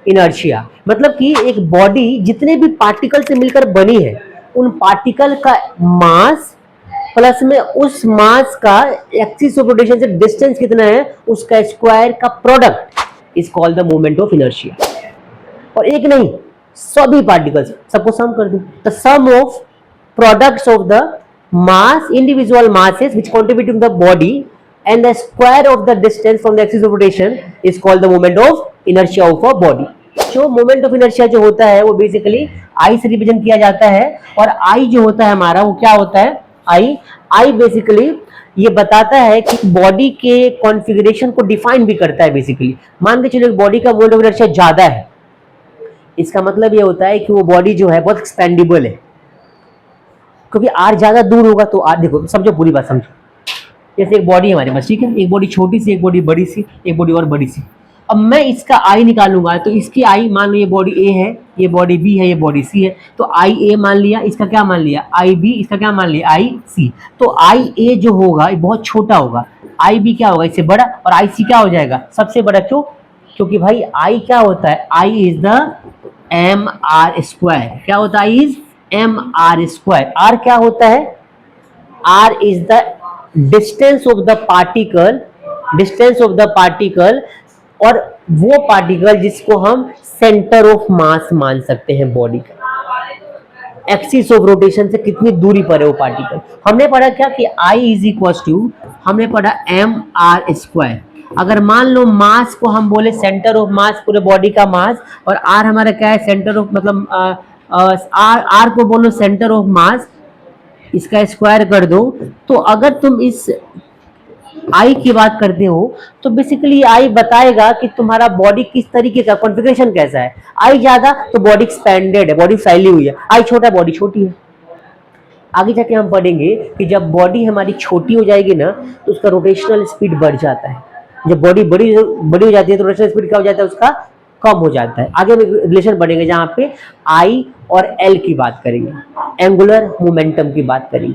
Inertia, मतलब कि एक बॉडी जितने भी पार्टिकल से मिलकर बनी है, उन पार्टिकल का मास प्लस में उस मास का एक्सिस ऑफ रोटेशन से डिस्टेंस कितना है उसका स्क्वायर का product is called the moment of inertia. और एक नहीं, सभी पार्टिकल्स सबको सम कर दो, the sum of products of the mass individual masses which contribute to the body and the square of the distance from the axis of rotation is called the moment of inertia of a body। जो moment of inertia जो होता है वो basically I से represent किया जाता है, और आई जो होता है हमारा वो क्या होता है, आई बेसिकली ये बताता है कि बॉडी के कॉन्फ़िगरेशन को डिफाइन भी करता है। बेसिकली मान के चलो बॉडी का मोमेंट ऑफ इनर्शिया ज्यादा है, इसका मतलब ये होता है कि वो बॉडी जो है बहुत एक्सपेंडेबल है, क्योंकि आर ज्यादा दूर होगा तो आर, देखो समझो पूरी बात समझो, जैसे एक बॉडी है हमारे पास, ठीक है, एक बॉडी छोटी सी, एक बॉडी बड़ी सी, एक बॉडी और बड़ी सी। अब मैं इसका आई निकालूंगा तो इसकी आई, मान लो ये बॉडी ए है, ये बॉडी बी है, ये बॉडी सी है, तो आई ए मान लिया, इसका क्या मान लिया आई बी, इसका क्या मान लिया आई सी। तो आई ए जो होगा ये बहुत छोटा होगा, आई बी क्या होगा इससे बड़ा, और आई सी क्या हो जाएगा सबसे बड़ा। क्यों? क्योंकि भाई आई क्या होता है, I is the M R square. क्या होता है? I is M R square. R क्या होता है? R is the distance of the particle, distance of the particle, और वो पार्टिकल जिसको हम सेंटर ऑफ मास मान सकते हैं बॉडी का, एक्सिस ऑफ रोटेशन से कितनी दूरी पर है वो पार्टिकल। हमने पढ़ा क्या कि आई इज इक्वल टू, हमने पढ़ा एम आर स्क्वायर। अगर मान लो मास को हम बोले सेंटर ऑफ मास, पूरे बॉडी का मास, और आर हमारा क्या है सेंटर ऑफ, मतलब आर को बोलो सेंटर ऑफ मास, इसका स्क्वायर कर दो। तो अगर तुम इस आई की बात करते हो तो बेसिकली आई बताएगा कि तुम्हारा बॉडी किस तरीके का कॉन्फ़िगरेशन कैसा है। आई ज्यादा तो बॉडी एक्सपेंडेड है, बॉडी फैली हुई है, आई छोटा बॉडी छोटी है। आगे जाके हम पढ़ेंगे कि जब बॉडी हमारी छोटी हो जाएगी ना तो उसका रोटेशनल स्पीड बढ़ जाता है, जब बॉडी बड़ी हो जाती है तो रोटेशनल स्पीड क्या हो जाता है उसका, कम हो जाता है। आगे हम रिलेशन पढ़ेंगे जहां पे आई और एल की बात करेंगे, एंगुलर मोमेंटम की बात करेंगे।